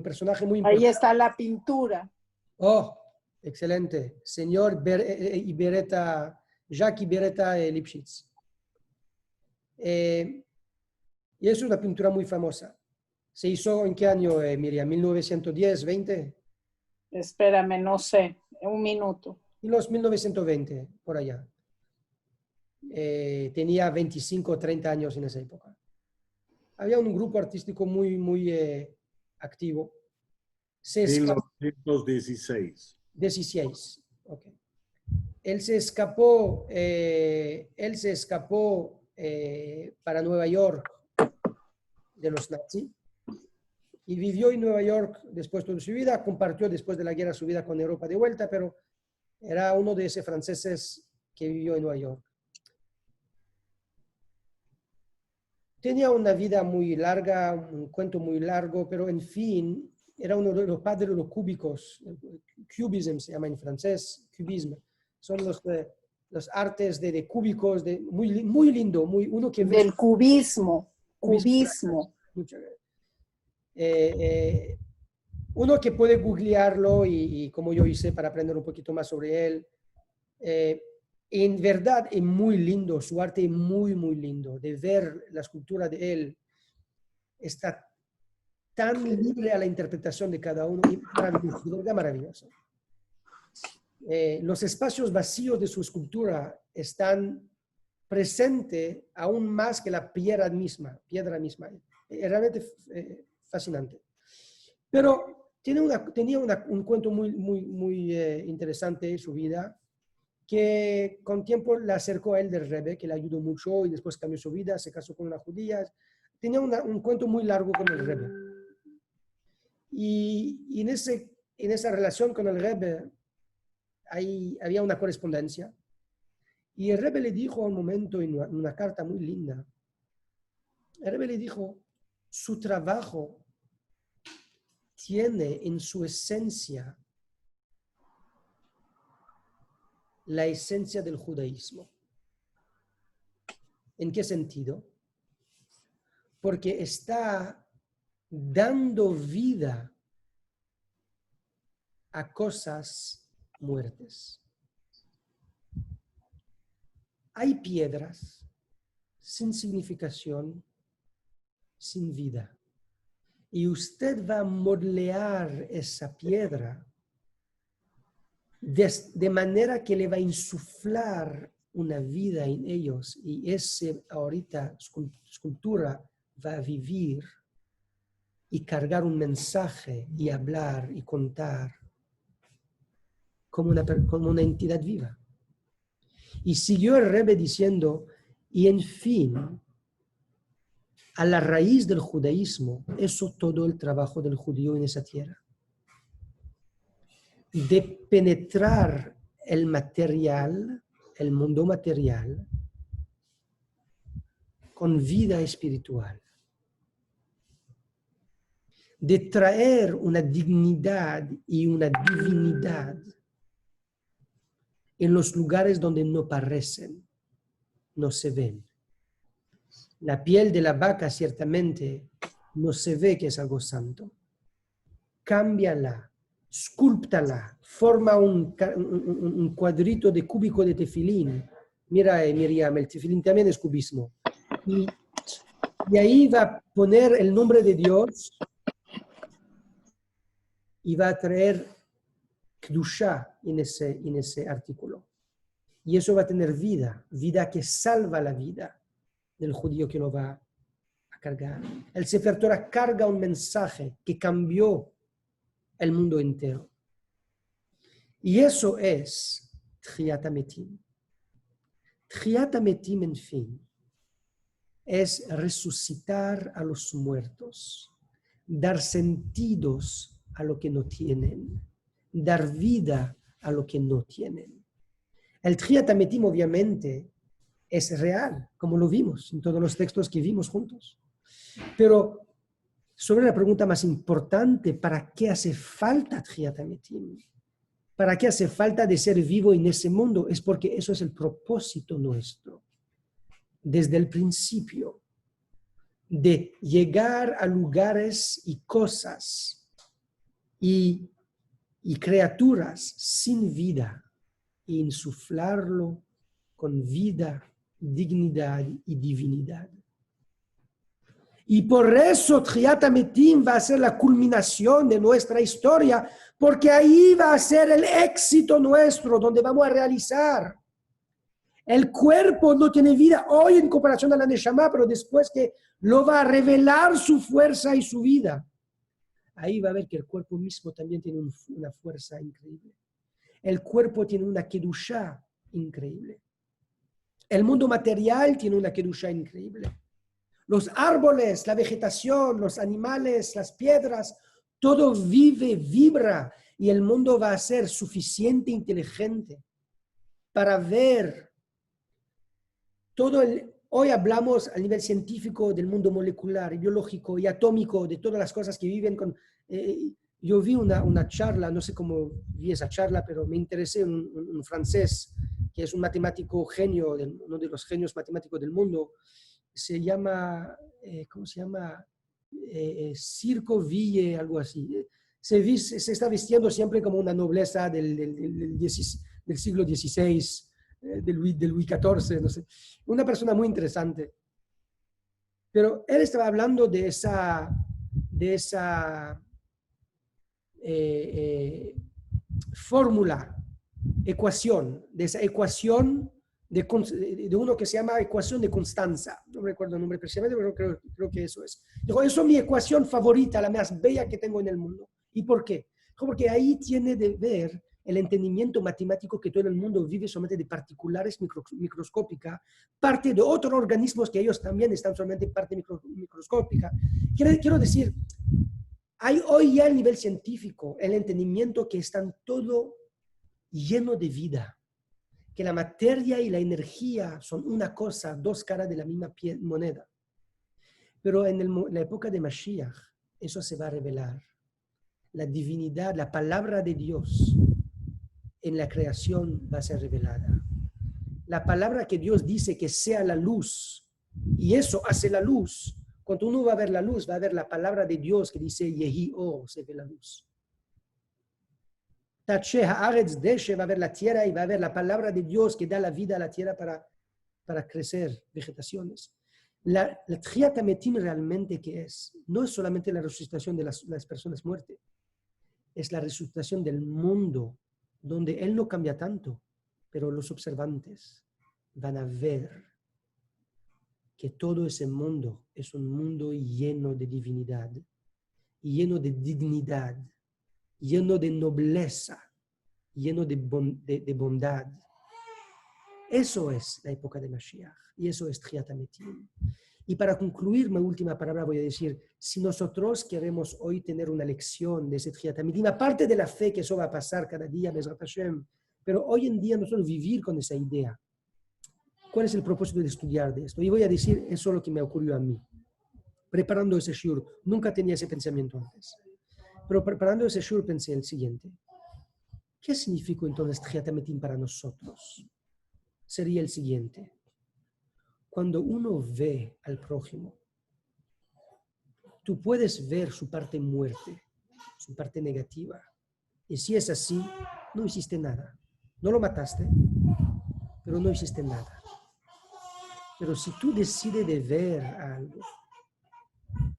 personajes muy importantes. Ahí está la pintura. Oh, excelente. Señor Jacques Ibereta Lifshitz. Y es una pintura muy famosa. ¿Se hizo en qué año, Miriam? ¿1910, 20? Espérame, no sé, un minuto. En los 1920, por allá. Tenía 25 o 30 años en esa época. Había un grupo artístico muy activo. 1916. 16, ok. Él se escapó para Nueva York de los nazis y vivió en Nueva York después de toda su vida, compartió después de la guerra su vida con Europa de vuelta, pero era uno de esos franceses que vivió en Nueva York. Tenía una vida muy larga, un cuento muy largo, pero en fin, era uno de los padres de los cúbicos. Cubism se llama en francés, cubismo. Son los artes de cúbicos, muy lindo, uno que del cubismo. Uno que puede googlearlo y como yo hice para aprender un poquito más sobre él. En verdad es muy lindo, su arte es muy lindo. De ver la escultura de él, está tan libre a la interpretación de cada uno, y maravilloso, de verdad maravilloso. Los espacios vacíos de su escultura están presentes aún más que la piedra misma. Es realmente fascinante. Pero tenía un cuento muy interesante en su vida, que con tiempo le acercó a él del Rebbe, que le ayudó mucho y después cambió su vida, se casó con una judía. Tenía un cuento muy largo con el Rebbe. Y en esa relación con el Rebbe había una correspondencia. Y el Rebbe le dijo a un momento en una carta muy linda, el Rebbe le dijo, su trabajo tiene en su esencia la esencia del judaísmo. ¿En qué sentido? Porque está dando vida a cosas muertas. Hay piedras sin significación, sin vida. Y usted va a modelar esa piedra de manera que le va a insuflar una vida en ellos, y ese ahorita escultura va a vivir y cargar un mensaje y hablar y contar como una entidad viva. Y siguió el Rebbe diciendo, y en fin, a la raíz del judaísmo, eso todo el trabajo del judío en esa tierra, de penetrar el material, el mundo material, con vida espiritual, de traer una dignidad y una divinidad en los lugares donde no parecen, no se ven. La piel de la vaca ciertamente no se ve que es algo santo. Cámbiala, escúlptala, forma un cuadrito de cúbico de tefilín. Mira, Miriam, el tefilín también es cubismo. Y ahí va a poner el nombre de Dios y va a traer Kedushá en ese artículo. Y eso va a tener vida, vida que salva la vida del judío que lo va a cargar. El Sefer Torah carga un mensaje que cambió el mundo entero. Y eso es Tchiyat HaMetim. Tchiyat HaMetim, en fin, es resucitar a los muertos, dar sentidos a lo que no tienen, dar vida a lo que no tienen. El Tchiyat HaMetim, obviamente, es real, como lo vimos en todos los textos que vimos juntos. Pero sobre la pregunta más importante, ¿para qué hace falta Tchiyat HaMetim? ¿Para qué hace falta de ser vivo en ese mundo? Es porque eso es el propósito nuestro. Desde el principio, de llegar a lugares y cosas y criaturas sin vida e insuflarlo con vida, dignidad y divinidad. Y por eso Tchiyat HaMetim va a ser la culminación de nuestra historia, porque ahí va a ser el éxito nuestro, donde vamos a realizar. El cuerpo no tiene vida hoy en comparación a la Neshama, pero después que lo va a revelar su fuerza y su vida, ahí va a ver que el cuerpo mismo también tiene una fuerza increíble. El cuerpo tiene una Kedushá increíble. El mundo material tiene una Kedushá increíble. Los árboles, la vegetación, los animales, las piedras, todo vive, vibra, y el mundo va a ser suficiente inteligente para ver todo hoy hablamos a nivel científico del mundo molecular, biológico y atómico, de todas las cosas que viven con... yo vi una charla, no sé cómo vi esa charla, pero me interesé en un francés, que es un matemático genio, uno de los genios matemáticos del mundo. Se llama, ¿cómo se llama? Circo Ville, algo así. Se está vistiendo siempre como una nobleza del siglo XVI, del Louis XIV, no sé. Una persona muy interesante. Pero él estaba hablando de esa fórmula, ecuación, de esa ecuación de uno que se llama ecuación de Constanza. No recuerdo el nombre precisamente, pero creo que eso es. Dijo, eso es mi ecuación favorita, la más bella que tengo en el mundo. ¿Y por qué? Dijo, porque ahí tiene de ver el entendimiento matemático que todo el mundo vive solamente de particulares microscópicas, parte de otros organismos que ellos también están solamente en parte microscópica. Quiero decir, hay hoy ya a nivel científico el entendimiento que están todo lleno de vida, que la materia y la energía son una cosa, dos caras de la misma moneda. Pero en la época de Mashiach, eso se va a revelar. La divinidad, la palabra de Dios en la creación va a ser revelada. La palabra que Dios dice que sea la luz, y eso hace la luz. Cuando uno va a ver la luz, va a ver la palabra de Dios que dice Yehi Or, se ve la luz. Tache haaretz deshe, va a ver la tierra y va a ver la palabra de Dios que da la vida a la tierra para crecer vegetaciones. La Tchiyat HaMetim realmente que es, no es solamente la resucitación de las personas muertas, es la resucitación del mundo, donde Él no cambia tanto, pero los observantes van a ver que todo ese mundo es un mundo lleno de divinidad lleno de dignidad, lleno de nobleza, lleno de bondad. Eso es la época de Mashiach y eso es Tchiat HaMetim. Y para concluir, mi última palabra voy a decir, si nosotros queremos hoy tener una lección de ese Tchiat HaMetim, aparte de la fe que eso va a pasar cada día, Bezrat Hashem, pero hoy en día nosotros vivir con esa idea. ¿Cuál es el propósito de estudiar de esto? Y voy a decir eso lo que me ocurrió a mí. Preparando ese shiur, nunca tenía ese pensamiento antes. Pero preparando ese shiur pensé el siguiente. ¿Qué significa entonces Tchiat HaMetim para nosotros? Sería el siguiente. Cuando uno ve al prójimo, tú puedes ver su parte muerte, su parte negativa. Y si es así, no hiciste nada. No lo mataste, pero no hiciste nada. Pero si tú decides de ver algo,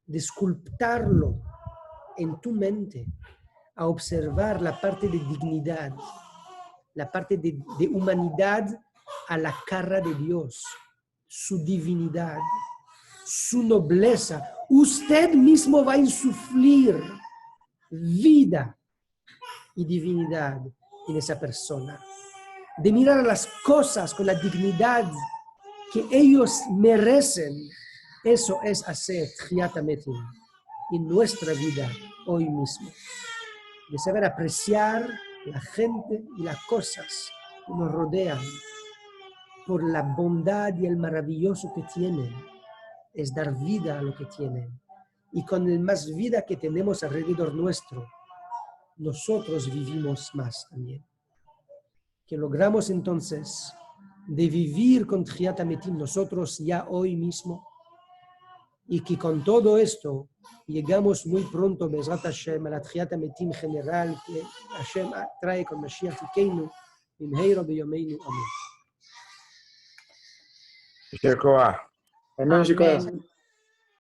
de esculptarlo en tu mente, a observar la parte de dignidad, la parte de humanidad a la cara de Dios, su divinidad, su nobleza, usted mismo va a insuflir vida y divinidad en esa persona. De mirar a las cosas con la dignidad que ellos merecen, eso es hacer Tchiat HaMetim en nuestra vida hoy mismo. De saber apreciar la gente y las cosas que nos rodean por la bondad y el maravilloso que tienen. Es dar vida a lo que tienen. Y con el más vida que tenemos alrededor nuestro, nosotros vivimos más también. Que logramos entonces de vivir con Tchiat HaMetim nosotros ya hoy mismo, y que con todo esto llegamos muy pronto, Bezrat Hashem, a la Tchiat HaMetim general que Hashem trae con Mashiach Tzidkeinu, Bimheiro Beyomeinu. Amén. יישר כוח. Amén, chicos. Amén.